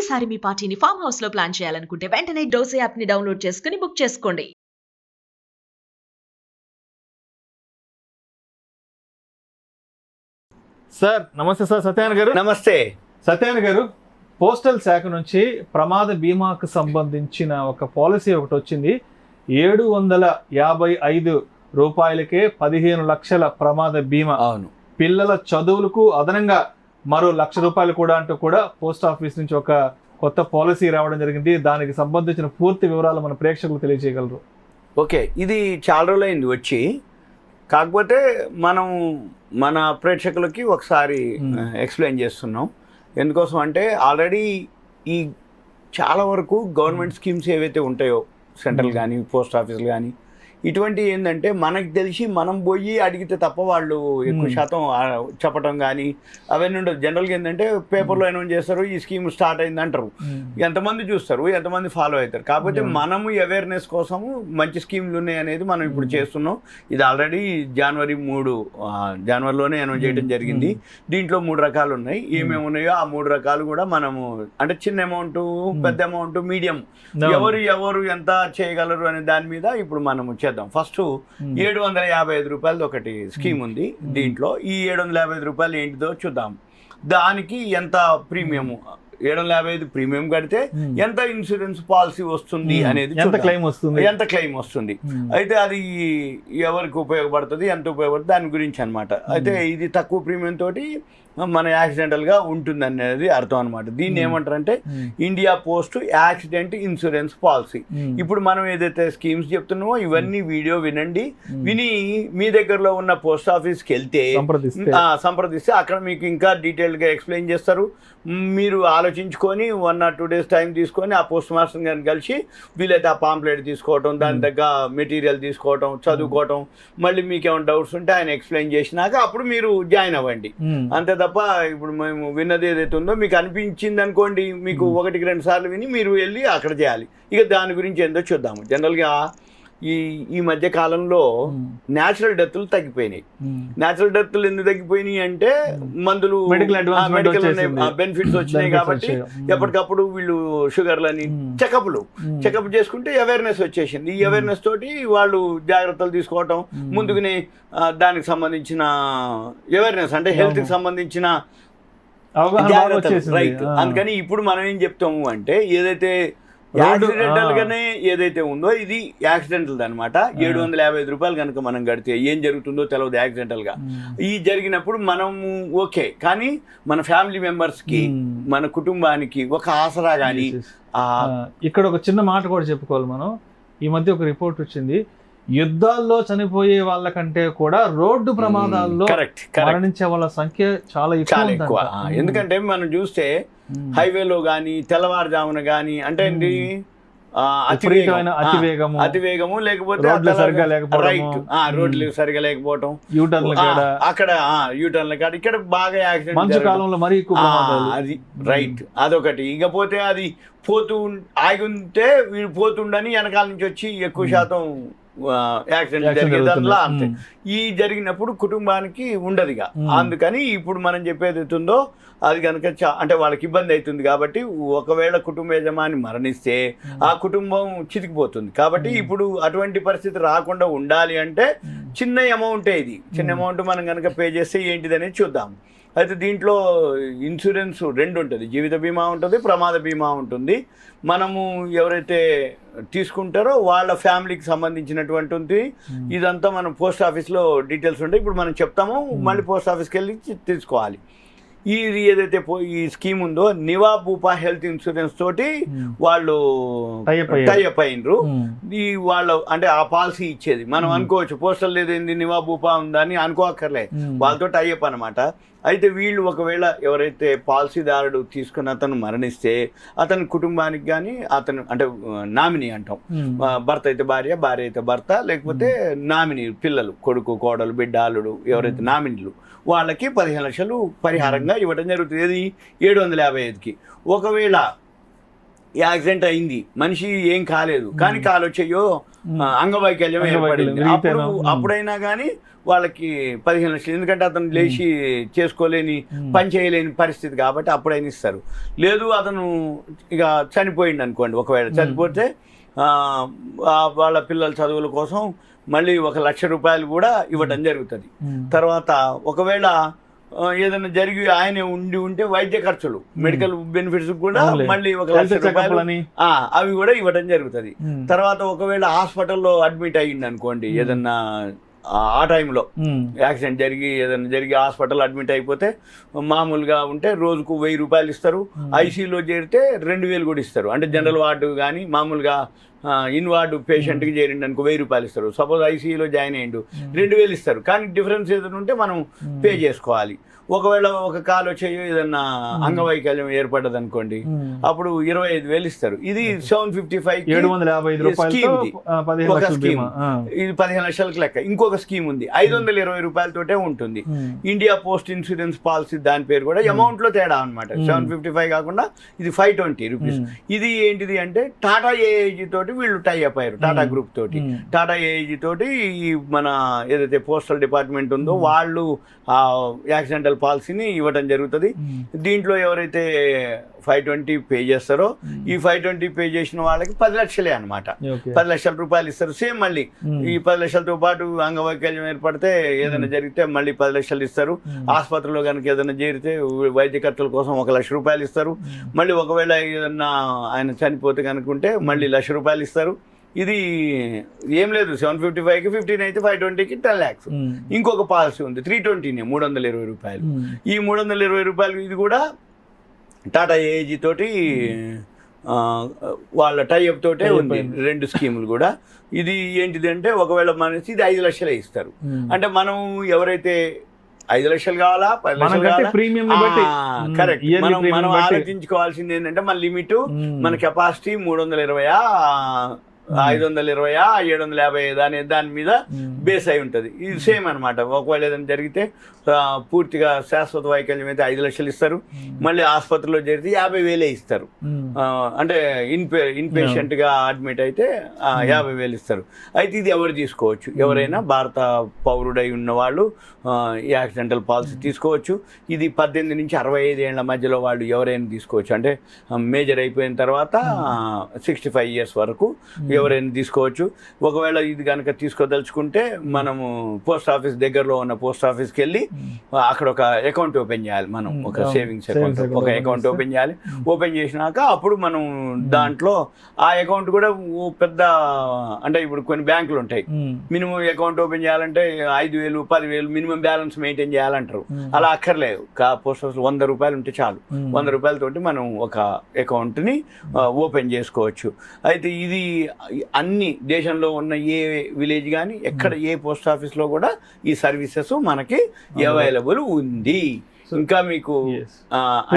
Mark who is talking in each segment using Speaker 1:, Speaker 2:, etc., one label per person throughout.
Speaker 1: ఈసారి మీ పార్టీని farm house లో ప్లాన్ చేయాలనుకుంటే వెంటనే డోసే యాప్ ని డౌన్లోడ్ చేసుకుని బుక్ చేసుకోండి.
Speaker 2: సార్ నమస్తే సార్, సత్యనారాయణ గారు.
Speaker 3: నమస్తే
Speaker 2: సత్యనారాయణ గారు, పోస్టల్ శాఖ నుంచి ప్రమాద బీమాకు సంబంధించిన ఒక పాలసీ ఒకటి వచ్చింది. 755 రూపాయలకే 15 లక్షల ప్రమాద బీమా.
Speaker 3: అవును,
Speaker 2: పిల్లల చదువులకు అదనంగా మరో ₹1,00,000 కూడా అంటూ కూడా పోస్ట్ ఆఫీస్ నుంచి ఒక కొత్త పాలసీ రావడం జరిగింది. దానికి సంబంధించిన పూర్తి వివరాలు మన ప్రేక్షకులు తెలియజేయగలరు?
Speaker 3: ఓకే. ఇది చాలా రోజులైంది వచ్చి, కాకపోతే మనం మన ప్రేక్షకులకి ఒకసారి ఎక్స్ప్లెయిన్ చేస్తున్నాం. ఎందుకోసం అంటే ఆల్రెడీ ఈ చాలా వరకు గవర్నమెంట్ స్కీమ్స్ ఏవైతే ఉంటాయో, సెంట్రల్ కానీ పోస్ట్ ఆఫీసులు కానీ, ఇటువంటి ఏంటంటే మనకు తెలిసి మనం పోయి అడిగితే తప్ప వాళ్ళు ఎక్కువ శాతం చెప్పడం కానీ అవన్నీ ఉండదు. జనరల్గా ఏంటంటే పేపర్లో అనౌన్స్ చేస్తారు, ఈ స్కీమ్ స్టార్ట్ అయింది అంటారు. ఎంతమంది చూస్తారు, ఎంతమంది ఫాలో అవుతారు. కాకపోతే మనము అవేర్నెస్ కోసము మంచి స్కీమ్లు ఉన్నాయి అనేది మనం ఇప్పుడు చేస్తున్నాం. ఇది ఆల్రెడీ జనవరిలోనే అనౌన్స్ చేయడం జరిగింది. దీంట్లో 3 రకాలు ఉన్నాయి. ఏమేమి ఉన్నాయో ఆ 3 రకాలు కూడా మనము, అంటే చిన్న అమౌంట్, పెద్ద అమౌంట్, మీడియం, ఎవరు ఎంత చేయగలరు అనే దాని మీద ఇప్పుడు మనము చేద్దాం. ఫస్ట్ 755 రూపాయలది ఒకటి స్కీమ్ ఉంది. దీంట్లో ఈ 755 రూపాయలు ఏంటిదో చూద్దాం. దానికి ఎంత ప్రీమియం, 755 ప్రీమియం కడితే ఎంత ఇన్సూరెన్స్ పాలసీ వస్తుంది అనేది,
Speaker 2: ఎంత క్లెయిమ్ వస్తుంది,
Speaker 3: అయితే అది ఎవరికి ఉపయోగపడుతుంది, ఎంత ఉపయోగపడుతుంది దాని గురించి అనమాట. అయితే ఇది తక్కువ ప్రీమియం తోటి మన యాక్సిడెంటల్ గా ఉంటుంది అనేది అర్థం అనమాట. దీన్ని ఏమంటారంటే India post accident insurance policy. ఇప్పుడు మనం ఏదైతే స్కీమ్స్ చెప్తున్నామో ఇవన్నీ వీడియో వినండి. విని మీ దగ్గరలో ఉన్న పోస్ట్ ఆఫీస్కి వెళ్తే సంప్రదిస్తే అక్కడ మీకు ఇంకా డీటెయిల్గా ఎక్స్ప్లెయిన్ చేస్తారు. మీరు ఆలోచించుకొని 1 or 2 days టైం తీసుకొని ఆ పోస్ట్ మాస్టర్ గారిని కలిసి వీలైతే ఆ పాంప్లెట్ తీసుకోవటం, దాని దగ్గర మెటీరియల్ తీసుకోవటం, చదువుకోవటం, మళ్ళీ మీకు ఏమైనా డౌట్స్ ఉంటే ఆయన ఎక్స్ప్లెయిన్ చేసినాక అప్పుడు మీరు జాయిన్ అవ్వండి. అంతే తప్ప ఇప్పుడు మేము విన్నది ఏదైతే ఉందో మీకు అనిపించింది అనుకోండి, మీకు 1-2 సార్లు విని మీరు వెళ్ళి అక్కడ చేయాలి. ఇక దాని గురించి ఏందో చూద్దాము. జనరల్గా ఈ మధ్య కాలంలో న్యాచురల్ డెత్లు తగ్గిపోయినాయి. న్యాచురల్ డెత్లు ఎందుకు తగ్గిపోయినాయి అంటే మందులు, మెడికల్ బెనిఫిట్స్ వచ్చినాయి కాబట్టి ఎప్పటికప్పుడు వీళ్ళు షుగర్లని చెకప్ చేసుకుంటే అవేర్నెస్ వచ్చేసింది. ఈ అవేర్నెస్ తోటి వాళ్ళు జాగ్రత్తలు తీసుకోవటం, ముందుగానే దానికి సంబంధించిన అవేర్నెస్ అంటే హెల్త్ కి సంబంధించిన రైట్. అందుకని ఇప్పుడు మనం ఏం చెప్తాము అంటే ఏదైతే యాక్సిడెంటల్ గానే ఏదైతే ఉందో ఇది యాక్సిడెంటల్ అనమాట. 755 రూపాయలు కనుక మనం కడితే ఏం జరుగుతుందో తెలియదు యాక్సిడెంటల్ గా. ఈ జరిగినప్పుడు మనము ఓకే, కానీ మన ఫ్యామిలీ మెంబర్స్ కి, మన కుటుంబానికి ఒక ఆసరా గాని.
Speaker 2: ఇక్కడ ఒక చిన్న మాట కూడా చెప్పుకోవాలి మనం. ఈ మధ్య ఒక రిపోర్ట్ వచ్చింది, యుద్ధాల్లో చనిపోయే వాళ్ళకంటే కూడా రోడ్డు ప్రమాదాల్లో మరణించే వాళ్ళ సంఖ్య చాలా ఎక్కువ.
Speaker 3: ఎందుకంటే మనం చూస్తే హైవేలో గానీ తెల్లవారుజామున గానీ అంటే ఏంటి అతివేగము, లేకపోతే రోడ్లు సరిగా లేకపోవటం, అక్కడ యూటర్న్ కాడ ఇక్కడ బాగా యాక్సిడెంట్, అది రైట్. అదొకటి. ఇకపోతే అది ఆగి ఉంటే వీడు పోతుండని వెనకాల నుంచి వచ్చి ఎక్కువ శాతం యాక్సిడెంట్ జరిగేదానిలా. అంతే. ఈ జరిగినప్పుడు కుటుంబానికి ఉండదుగా. అందుకని ఇప్పుడు మనం చెప్పేది అవుతుందో అది కనుక అంటే వాళ్ళకి ఇబ్బంది అవుతుంది. కాబట్టి ఒకవేళ కుటుంబ యజమాని మరణిస్తే ఆ కుటుంబం చితికిపోతుంది. కాబట్టి ఇప్పుడు అటువంటి పరిస్థితి రాకుండా ఉండాలి అంటే చిన్న అమౌంటే ఇది. చిన్న అమౌంట్ మనం కనుక పే చేస్తే ఏంటిది అనేది చూద్దాం. అయితే దీంట్లో ఇన్సూరెన్స్ 2 ఉంటుంది. జీవిత బీమా ఉంటుంది, ప్రమాద బీమా ఉంటుంది. మనము ఎవరైతే తీసుకుంటారో వాళ్ళ ఫ్యామిలీకి సంబంధించినటువంటి ఇదంతా మనం పోస్ట్ ఆఫీస్లో డీటెయిల్స్ ఉంటాయి. ఇప్పుడు మనం చెప్తాము, మళ్ళీ పోస్ట్ ఆఫీస్కి వెళ్ళి తీసుకోవాలి. ఇది ఏదైతే ఈ స్కీమ్ ఉందో నివా భూపా హెల్త్ ఇన్సూరెన్స్ తోటి వాళ్ళు టైఅప్ అయినరు. ఈ వాళ్ళు అంటే ఆ పాలసీ ఇచ్చేది మనం అనుకోవచ్చు, పోస్టల్ లేదేంది నివా భూపా ఉందని అనుకోక్కర్లే, వాళ్ళతో టైఅప్ అనమాట. అయితే వీళ్ళు ఒకవేళ ఎవరైతే పాలసీదారుడు తీసుకున్న అతను మరణిస్తే అతని కుటుంబానికి కానీ, అతను అంటే నామినీ అంటాం, భర్త అయితే భార్య, భార్య అయితే భర్త, లేకపోతే నామినీ పిల్లలు, కొడుకు, కోడలు, బిడ్డ, అల్లుడు, ఎవరైతే నామినీలు వాళ్ళకి 15 లక్షలు పరిహారంగా ఇవ్వడం జరుగుతుంది. ఏది 755కి. ఒకవేళ యాక్సిడెంట్ అయింది, మనిషి ఏం కాలేదు, కానీ కాలు వచ్చేయో అంగవైకల్యం ఏర్పడింది, అప్పుడైనా కానీ వాళ్ళకి 15 లక్షలు, ఎందుకంటే అతను లేచి చేసుకోలేని పని చేయలేని పరిస్థితి కాబట్టి అప్పుడైనా ఇస్తారు. లేదు అతను ఇక చనిపోయింది అనుకోండి, ఒకవేళ చనిపోతే వాళ్ళ పిల్లల చదువుల కోసం మళ్ళీ 1 లక్ష రూపాయలు కూడా ఇవ్వడం జరుగుతుంది. తర్వాత ఒకవేళ ఏదైనా జరిగి ఆయన ఉంటే వైద్య ఖర్చులు, మెడికల్ బెనిఫిట్స్ కూడా మళ్ళీ 1 లక్ష రూపాయలు అవి కూడా ఇవ్వడం జరుగుతుంది. తర్వాత ఒకవేళ హాస్పిటల్లో అడ్మిట్ అయ్యింది అనుకోండి, ఏదన్నా ఆ టైంలో యాక్సిడెంట్ జరిగి హాస్పిటల్ అడ్మిట్ అయిపోతే మామూలుగా ఉంటే రోజుకు 1000 రూపాయలు ఇస్తారు. ఐసీయూలో చేరితే 2000 కూడా ఇస్తారు. అంటే జనరల్ వార్డు కానీ మామూలుగా ఇన్ వార్డు పేషెంట్కి చేరిండి అనుకో 1000 రూపాయలు ఇస్తారు. సపోజ్ ఐసీయూలో జాయిన్ అయ్యిండు 2000 ఇస్తారు. కానీ డిఫరెన్స్ ఏదైనా ఉంటే మనం పే చేసుకోవాలి. ఒకవేళ ఒక కాలు వచ్చేయో ఏదన్నా అంగవైకల్యం ఏర్పడ్డది అనుకోండి, అప్పుడు 25,000 ఇస్తారు. ఇది 755 స్కీమ్, ఒక స్కీమ్. ఇది 15 లక్షలకు లెక్క. ఇంకొక స్కీమ్ ఉంది, 520 రూపాయలతోటే ఉంటుంది. ఇండియా పోస్ట్ ఇన్సూరెన్స్ పాలసీ, దాని పేరు కూడా అమౌంట్ లో తేడా అనమాట. 755 కాకుండా ఇది 520 రూపీస్. ఇది ఏంటిది అంటే టాటా ఏఐజీ తోటి వీళ్ళు టై అప్ అయ్యారు, టాటా గ్రూప్ తోటి. టాటా ఏఐజీ తోటి ఈ మన ఏదైతే పోస్టల్ డిపార్ట్మెంట్ ఉందో వాళ్ళు యాక్సిడెంటల్ పాలసీని ఇవ్వడం జరుగుతుంది. దీంట్లో ఎవరైతే 520 పే చేస్తారో, ఈ 520 పే చేసిన వాళ్ళకి 10 లక్షలే అనమాట. 10 లక్షల రూపాయలు ఇస్తారు. సేమ్ మళ్ళీ ఈ 10 లక్షలతో పాటు అంగవైకల్యం ఏర్పడితే ఏదైనా జరిగితే మళ్ళీ 10 లక్షలు ఇస్తారు. ఆసుపత్రిలో కనుక ఏదైనా చేరితే వైద్య ఖర్చుల కోసం 1 లక్ష రూపాయలు ఇస్తారు. మళ్ళీ ఒకవేళ ఏదన్నా ఆయన చనిపోతే కనుకుంటే మళ్ళీ 1 లక్ష రూపాయలు ఇస్తారు. ఇది ఏం లేదు, 755కి 15 అయితే 520కి 10 lakhs. ఇంకొక పాలసీ ఉంది 320, 320 రూపాయలు. ఈ 320 రూపాయలు ఇది కూడా టాటా ఏఐజీ తోటి వాళ్ళ టైఅప్ తోటే ఉంది, 2 స్కీములు కూడా. ఇది ఏంటిది అంటే ఒకవేళ మనసి ఇది 5 లక్షలే ఇస్తారు. అంటే మనం ఎవరైతే 5 లక్షలు కావాలా 10 లక్షలు కావాలా, కరెక్ట్. మనం ఆలోచించుకోవాల్సింది ఏంటంటే మన లిమిట్, మన కెపాసిటీ 320, 520, 750 దాని మీద బేస్ అయి ఉంటుంది. ఇది సేమ్ అనమాట. ఒకవేళ ఏదైనా జరిగితే పూర్తిగా శాశ్వత వైకల్యం అయితే 5 లక్షలు ఇస్తారు. మళ్ళీ ఆసుపత్రిలో జరిగితే 50,000 ఇస్తారు. అంటే ఇన్ పేషెంట్ గా అడ్మిట్ అయితే 50,000 ఇస్తారు. అయితే ఇది ఎవరు తీసుకోవచ్చు, ఎవరైనా భారత పౌరుడై ఉన్న వాళ్ళు యాక్సిడెంటల్ పాలసీ తీసుకోవచ్చు. ఇది 18 నుంచి 65 ఏళ్ల మధ్యలో వాళ్ళు ఎవరైనా తీసుకోవచ్చు. అంటే మేజర్ అయిపోయిన తర్వాత 65 years వరకు ఎవరైనా తీసుకోవచ్చు. ఒకవేళ ఇది కనుక తీసుకోదలుచుకుంటే మనము పోస్ట్ ఆఫీస్, దగ్గరలో ఉన్న పోస్ట్ ఆఫీస్కి వెళ్ళి అక్కడ ఒక అకౌంట్ ఓపెన్ చేయాలి. మనం ఒక సేవింగ్స్ అకౌంట్, ఒక అకౌంట్ ఓపెన్ చేయాలి. ఓపెన్ చేసినాక అప్పుడు మనం దాంట్లో ఆ అకౌంట్ కూడా పెద్ద, అంటే ఇప్పుడు కొన్ని బ్యాంకులు ఉంటాయి, మినిమం అకౌంట్ ఓపెన్ చేయాలంటే 5,000, 10,000 మినిమం బ్యాలెన్స్ మెయింటైన్ చేయాలంటారు. అలా అక్కర్లేదు. పోస్ట్ ఆఫీస్ 100 రూపాయలు ఉంటే చాలు. 100 రూపాయలతోటి మనం ఒక అకౌంట్ని ఓపెన్ చేసుకోవచ్చు. అయితే ఇది అన్ని దేశంలో ఉన్న ఏ విలేజ్ కానీ ఎక్కడ ఏ పోస్ట్ ఆఫీస్లో కూడా ఈ సర్వీసెస్ మనకి అవైలబుల్ ఉంది. ఇంకా మీకు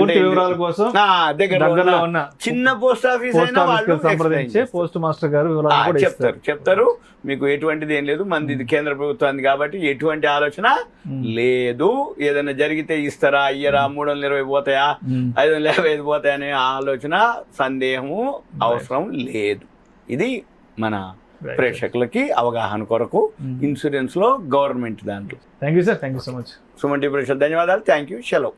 Speaker 2: వివరాల కోసం
Speaker 3: దగ్గరలో ఉన్న చిన్న పోస్ట్ ఆఫీస్ అయినా వాళ్ళు
Speaker 2: పోస్ట్ మాస్టర్ గారు
Speaker 3: చెప్తారు. మీకు ఎటువంటిది ఏం లేదు, మనది ఇది కేంద్ర ప్రభుత్వానికి కాబట్టి ఎటువంటి ఆలోచన లేదు. ఏదైనా జరిగితే ఇస్తారా, అయ్యరా, 320 పోతాయా, 550 పోతాయా అనే ఆలోచన, సందేహము అవసరం లేదు. ఇది మన ప్రేక్షకులకి అవగాహన కొరకు ఇన్సూరెన్స్ లో గవర్నమెంట్ దాంట్లో.
Speaker 2: Thank you sir, thank you so much.
Speaker 3: Suman TV ప్రేక్షకులు ధన్యవాదాలు. Thank you. సెలవు.